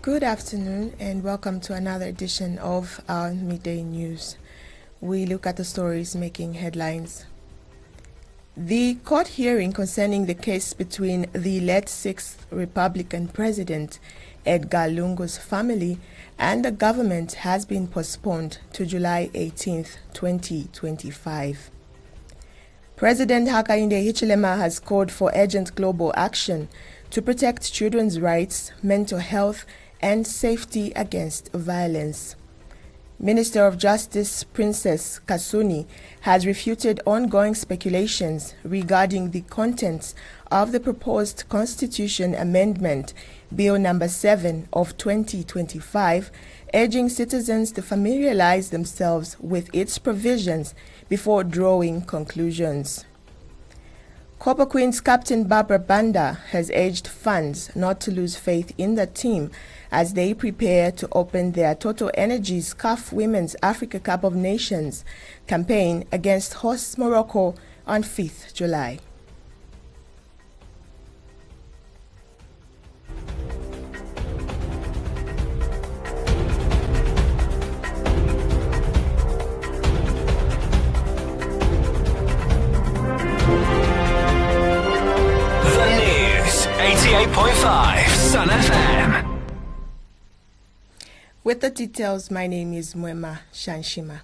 Good afternoon and welcome to another edition of our Midday News. We look at the stories making headlines. The court hearing concerning the case between the late 6th Republican President Edgar Lungu's family and the government has been postponed to July 18, 2025. President Hakainde Hichilema has called for urgent global action to protect children's rights, mental health, and safety against violence. Minister of Justice Princess Kasuni has refuted ongoing speculations regarding the contents of the proposed Constitution Amendment Bill No. 7 of 2025, urging citizens to familiarize themselves with its provisions before drawing conclusions. Copper Queens captain Barbara Banda has urged fans not to lose faith in the team as they prepare to open their Total Energies CAF Women's Africa Cup of Nations campaign against host Morocco on 5th July. The News, 88.5 Sun FM. With the details, my name is Mwema Shanshima.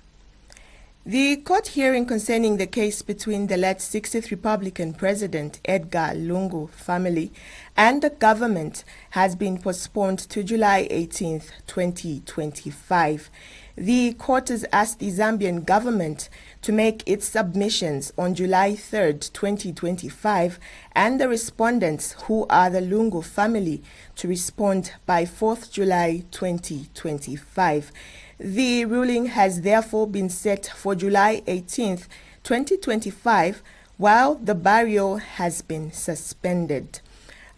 The court hearing concerning the case between the late 60th Republican President Edgar Lungu family and the government has been postponed to July 18, 2025. The court has asked the Zambian government to make its submissions on July 3, 2025, and the respondents, who are the Lungu family, to respond by 4th July 2025. The ruling has therefore been set for July 18, 2025, while the burial has been suspended.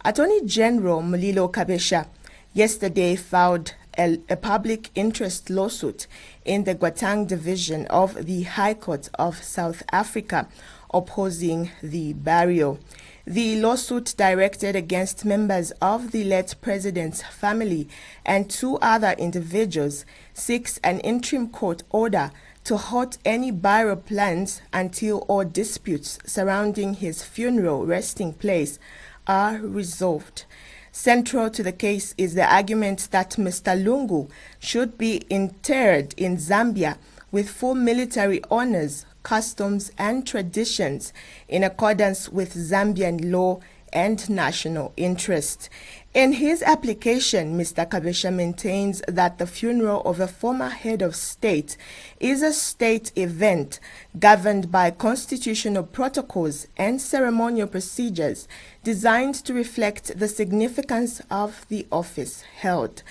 Attorney General Mulilo Kabesha yesterday filed a public interest lawsuit in the Gauteng division of the High Court of South Africa opposing the burial. The lawsuit, directed against members of the late president's family and two other individuals, seeks an interim court order to halt any burial plans until all disputes surrounding his funeral resting place are resolved. Central to the case is the argument that Mr. Lungu should be interred in Zambia with full military honors, customs, and traditions in accordance with Zambian law and national interest. In his application, Mr. Kabesha maintains that the funeral of a former head of state is a state event governed by constitutional protocols and ceremonial procedures designed to reflect the significance of the office held.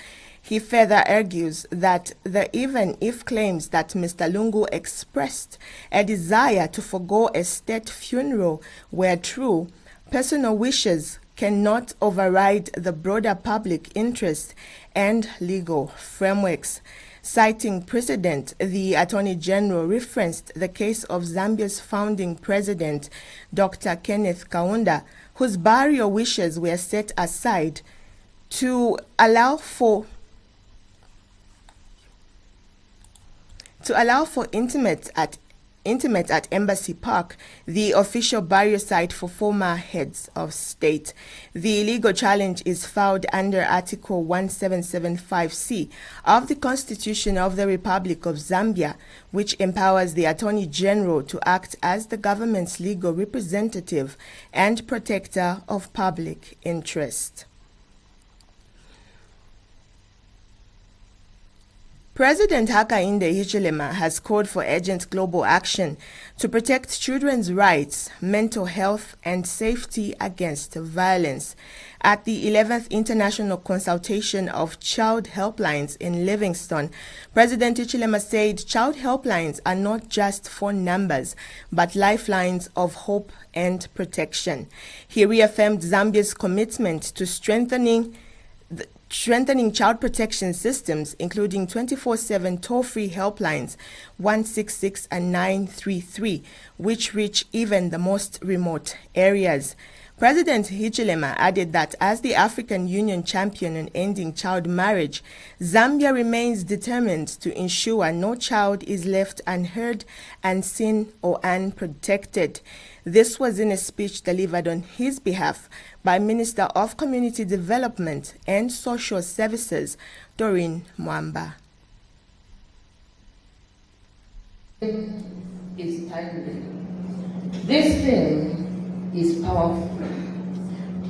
He further argues that the even if claims that Mr. Lungu expressed a desire to forego a state funeral were true, personal wishes cannot override the broader public interest and legal frameworks. Citing precedent, the Attorney General referenced the case of Zambia's founding president, Dr. Kenneth Kaunda, whose burial wishes were set aside to allow for intimate at Embassy Park, the official burial site for former heads of state. The legal challenge is filed under Article 1775C of the Constitution of the Republic of Zambia, which empowers the Attorney General to act as the government's legal representative and protector of public interest. President Hakainde Hichilema has called for urgent global action to protect children's rights, mental health, and safety against violence. At the 11th International Consultation of Child Helplines in Livingstone, President Hichilema said child helplines are not just phone numbers, but lifelines of hope and protection. He reaffirmed Zambia's commitment to strengthening child protection systems, including 24/7 toll-free helplines 166 and 933, which reach even the most remote areas. President Hichilema added that as the African Union champion on ending child marriage, Zambia remains determined to ensure no child is left unheard, unseen, or unprotected. This was in a speech delivered on his behalf by Minister of Community Development and Social Services, Doreen Mwamba. Is timely. This thing is powerful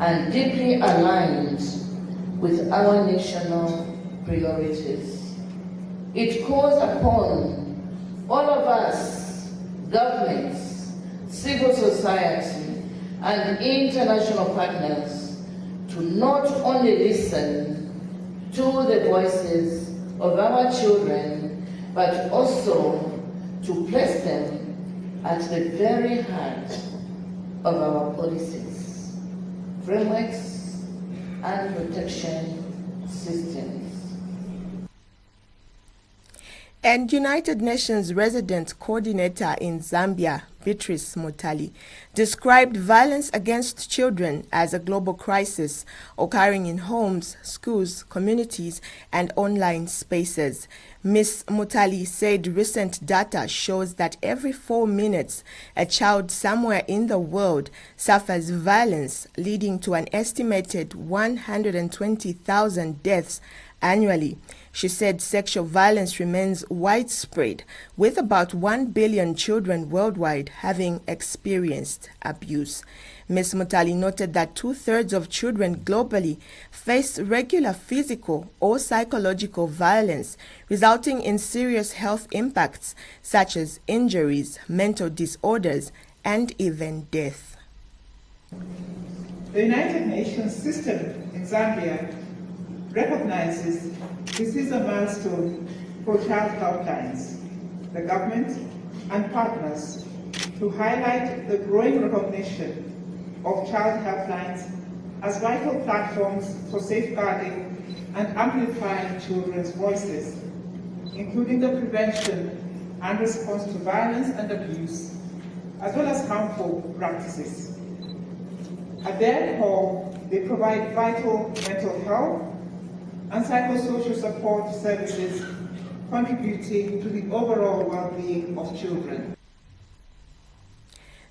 and deeply aligned with our national priorities. It calls upon all of us, governments, civil society, and international partners to not only listen to the voices of our children, but also to place them at the very heart of our policies, frameworks, and protection systems. And United Nations resident coordinator in Zambia, Beatrice Mutali, described violence against children as a global crisis occurring in homes, schools, communities, and online spaces. Ms. Mutali said recent data shows that every 4 minutes, a child somewhere in the world suffers violence, leading to an estimated 120,000 deaths annually. She said sexual violence remains widespread, with about 1 billion children worldwide having experienced abuse. Ms. Mutali noted that 2/3 of children globally face regular physical or psychological violence, resulting in serious health impacts such as injuries, mental disorders, and even death. The United Nations system in Zambia recognizes this is a milestone for child helplines, the government and partners, to highlight the growing recognition of child helplines as vital platforms for safeguarding and amplifying children's voices, including the prevention and response to violence and abuse, as well as harmful practices. At their core, they provide vital mental health and psychosocial support services, contributing to the overall well-being of children.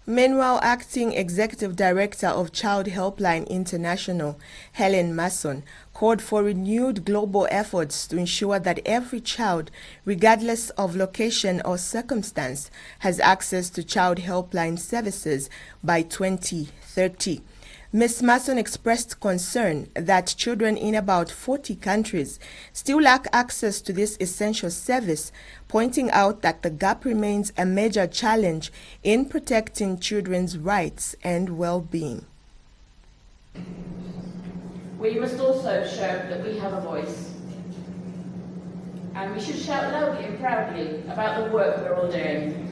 Meanwhile, Acting Executive Director of Child Helpline International, Helen Mason, called for renewed global efforts to ensure that every child, regardless of location or circumstance, has access to child helpline services by 2030. Ms. Mason expressed concern that children in about 40 countries still lack access to this essential service, pointing out that the gap remains a major challenge in protecting children's rights and well-being. We must also show that we have a voice. And we should shout loudly and proudly about the work we're all doing.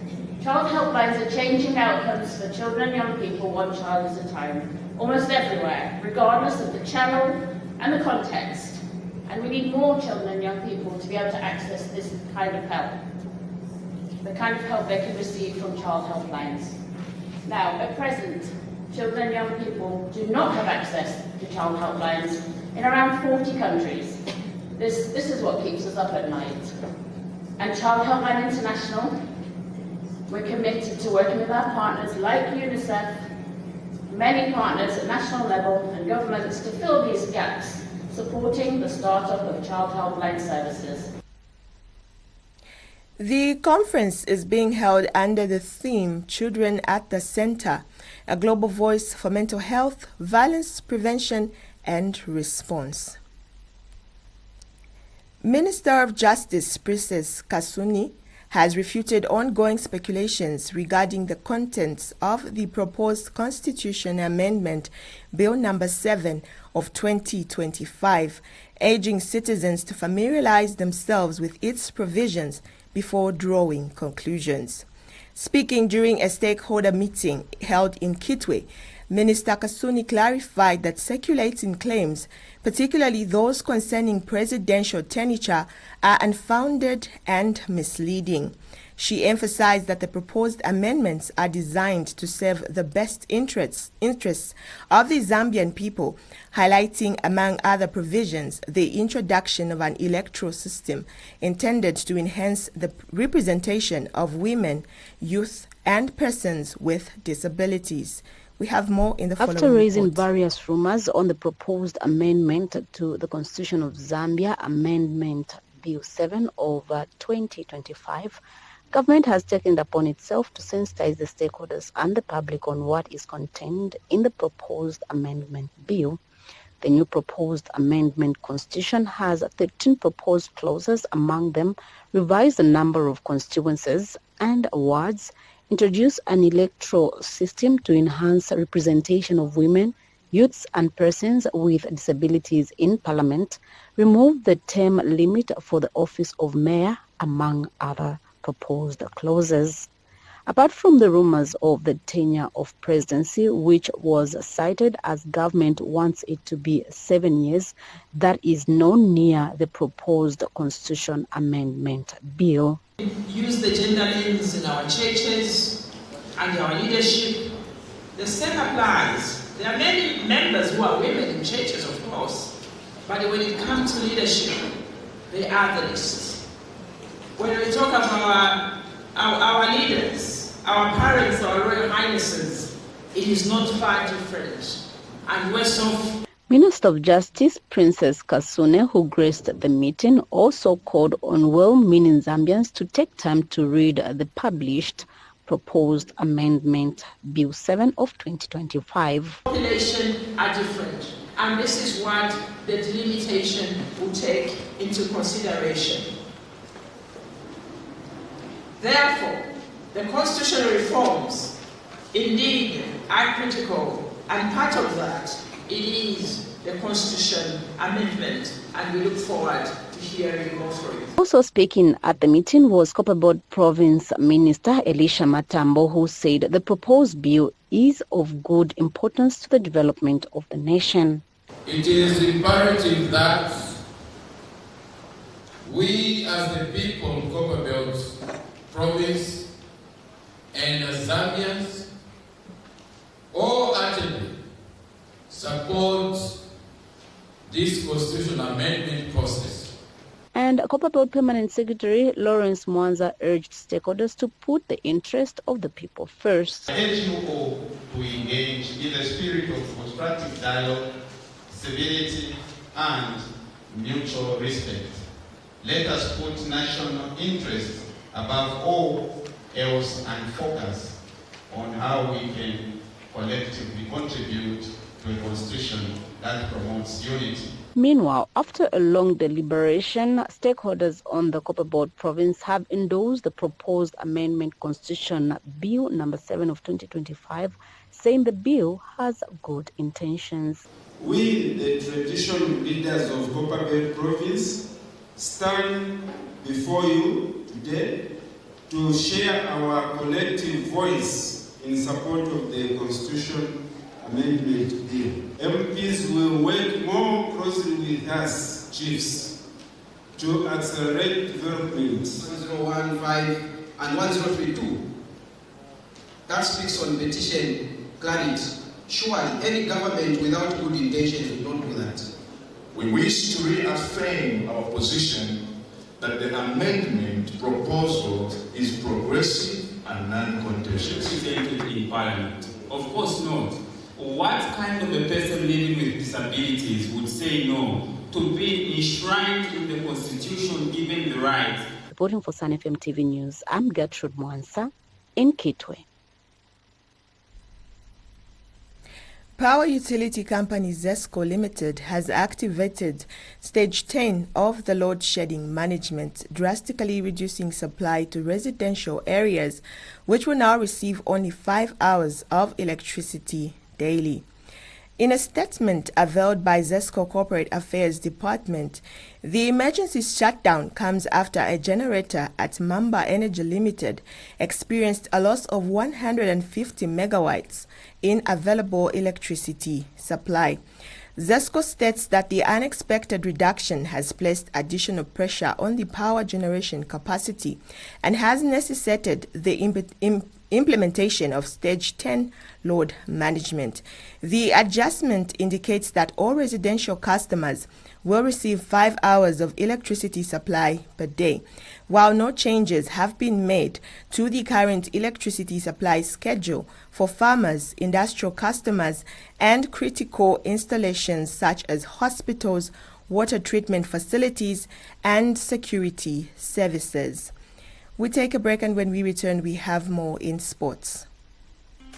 Child helplines are changing outcomes for children and young people one child at a time, almost everywhere, regardless of the channel and the context. And we need more children and young people to be able to access this kind of help, the kind of help they can receive from child helplines. Now, at present, children and young people do not have access to child helplines in around 40 countries. This is what keeps us up at night. And Child Helpline International, we're committed to working with our partners like UNICEF, many partners at national level and governments to fill these gaps, supporting the startup of child helpline services. The conference is being held under the theme Children at the Center, a global voice for mental health, violence prevention and response. Minister of Justice Princess Kasuni has refuted ongoing speculations regarding the contents of the proposed Constitution Amendment Bill number 7 of 2025, urging citizens to familiarize themselves with its provisions before drawing conclusions. Speaking during a stakeholder meeting held in Kitwe, Minister Kasuni clarified that circulating claims, particularly those concerning presidential tenure, are unfounded and misleading. She emphasized that the proposed amendments are designed to serve the best interests of the Zambian people, highlighting, among other provisions, the introduction of an electoral system intended to enhance the representation of women, youth, and persons with disabilities. We have more in the following After raising report. various rumors on the proposed amendment to the Constitution of Zambia, Amendment Bill 7 of 2025, government has taken it upon itself to sensitize the stakeholders and the public on what is contained in the proposed amendment bill. The new proposed amendment constitution has 13 proposed clauses, among them revise the number of constituencies and wards, introduce an electoral system to enhance representation of women, youths and persons with disabilities in parliament, remove the term limit for the office of mayor, among other proposed clauses. Apart from the rumors of the tenure of presidency, which was cited as government wants it to be 7 years, that is no near the proposed constitution amendment bill. Use the gender lens in our churches and our leadership. The same applies. There are many members who are women in churches, of course, but when it comes to leadership, they are the least. When we talk about our leaders, our parents, our royal highnesses, it is not far different. And worse off. Minister of Justice Princess Kasune, who graced the meeting, also called on well-meaning Zambians to take time to read the published proposed amendment Bill 7 of 2025. Population are different, and this is what the delimitation will take into consideration. Therefore, the constitutional reforms indeed are critical, and part of that it is the Constitution amendment, and we look forward to hearing more from you. Also speaking at the meeting was Copperbelt Province Minister Elisha Matambo, who said the proposed bill is of good importance to the development of the nation. It is imperative that we as the people of Copperbelt Province and as Zambians wholeheartedly support this constitutional amendment process. And Copperbelt Permanent Secretary Lawrence Mwanza urged stakeholders to put the interest of the people first. I urge you all to engage in a spirit of constructive dialogue, civility, and mutual respect. Let us put national interest above all else and focus on how we can collectively contribute to a constitution that promotes unity. Meanwhile, after a long deliberation, stakeholders on the Copperbelt province have endorsed the proposed amendment Constitution Bill number 7 of 2025, saying the bill has good intentions. We, the traditional leaders of Copperbelt province, stand before you today to share our collective voice in support of the Constitution Amendment Bill. MPs will work more closely with us, chiefs, to accelerate development. 1015 and 1032. That speaks on petition clarity. Surely, any government without good intentions will not do that. We wish to reaffirm our position that the amendment proposal is progressive and non-contentious. Presented in Parliament? Of course not. What kind of a person living with disabilities would say no to be enshrined in the Constitution given the right? Reporting for Sun FM TV News, I'm Gertrude Mwansa in Kitwe. Power utility company ZESCO Limited has activated Stage 10 of the load shedding management, drastically reducing supply to residential areas, which will now receive only 5 hours of electricity daily. In a statement availed by ZESCO Corporate Affairs Department, the emergency shutdown comes after a generator at Mamba Energy Limited experienced a loss of 150 megawatts in available electricity supply. ZESCO states that the unexpected reduction has placed additional pressure on the power generation capacity and has necessitated the implementation of Stage 10 load management. The adjustment indicates that all residential customers will receive 5 hours of electricity supply per day, while no changes have been made to the current electricity supply schedule for farmers, industrial customers, and critical installations such as hospitals, water treatment facilities, and security services. We take a break, and when we return, we have more in sports.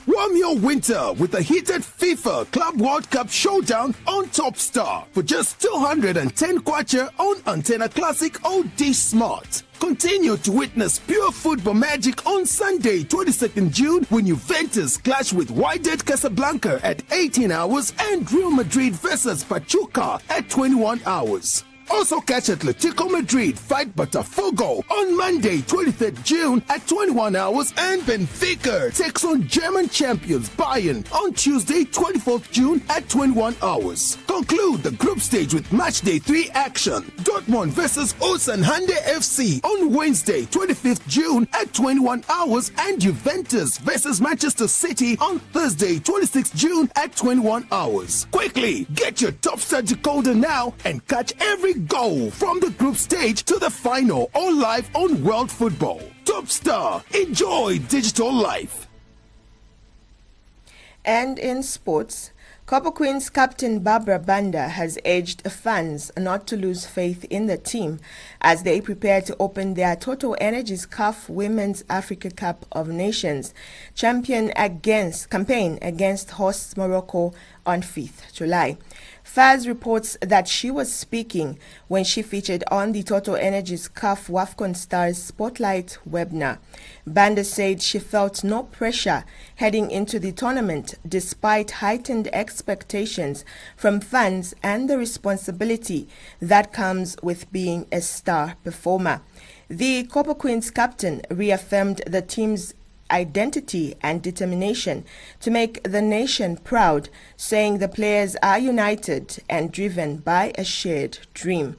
Warm your winter with the heated FIFA Club World Cup showdown on Top Star for just 210 kwacha on Antenna Classic OD Smart. Continue to witness pure football magic on Sunday, 22nd June, when Juventus clash with Wydad Casablanca at 18 hours and Real Madrid versus Pachuca at 21 hours. Also catch Atletico Madrid fight Botafogo on Monday, 23rd June at 21 hours, and Benfica takes on German champions Bayern on Tuesday, 24th June at 21 hours. Conclude the group stage with matchday 3 action. Dortmund versus Ulsan Hyundai FC on Wednesday, 25th June at 21 hours, and Juventus versus Manchester City on Thursday, 26th June at 21 hours. Quickly, get your Top Star decoder now and catch every goal from the group stage to the final, all live on World Football. Top Star, enjoy digital life. And in sports, Copper Queens captain Barbara Banda has urged fans not to lose faith in the team as they prepare to open their Total Energies CAF Women's Africa Cup of Nations campaign against host Morocco on 5th July. Faz reports that she was speaking when she featured on the Total Energies CAF WAFCON Stars Spotlight webinar. Banda said she felt no pressure heading into the tournament despite heightened expectations from fans and the responsibility that comes with being a star performer. The Copper Queens captain reaffirmed the team's identity and determination to make the nation proud, saying the players are united and driven by a shared dream.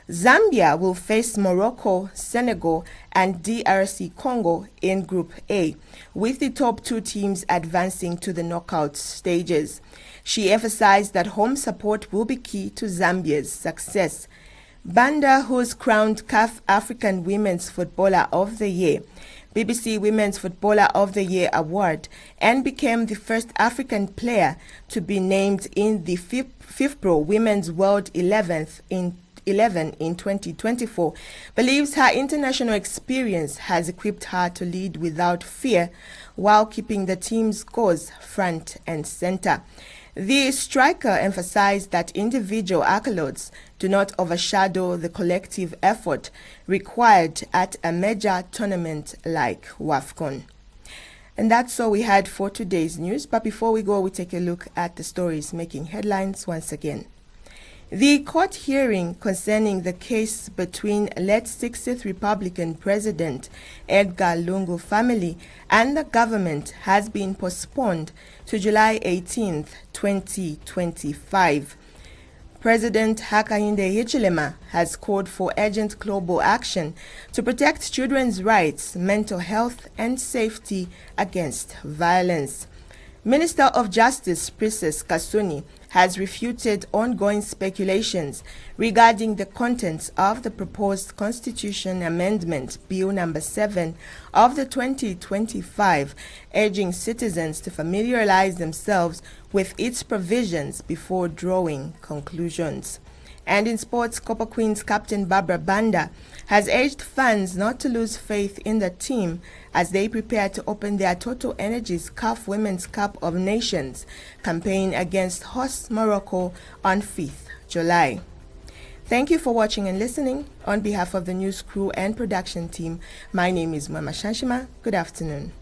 Zambia will face Morocco, Senegal, and DRC Congo in Group A, with the top 2 teams advancing to the knockout stages. She emphasized that home support will be key to Zambia's success. Banda, who's crowned CAF African Women's Footballer of the Year, BBC Women's Footballer of the Year award, and became the first African player to be named in the FIFPro Women's World 11 in 2024, believes her international experience has equipped her to lead without fear while keeping the team's cause front and center. The striker emphasized that individual accolades do not overshadow the collective effort required at a major tournament like WAFCON. And that's all we had for today's news. But before we go, we take a look at the stories making headlines once again. The court hearing concerning the case between late 60th Republican President Edgar Lungu family and the government has been postponed to July 18, 2025. President Hakainde Hichilema has called for urgent global action to protect children's rights, mental health, and safety against violence. Minister of Justice Princess Kasuni has refuted ongoing speculations regarding the contents of the proposed Constitution Amendment Bill number 7 of the 2025, urging citizens to familiarize themselves with its provisions before drawing conclusions. And in sports, Copper Queens captain Barbara Banda has urged fans not to lose faith in the team as they prepare to open their Total Energies CAF Women's Cup of Nations campaign against host Morocco on 5th July. Thank you for watching and listening. On behalf of the news crew and production team, my name is Mwema Shanshima. Good afternoon.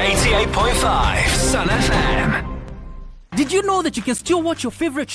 88.5 Sun FM. Did you know that you can still watch your favorite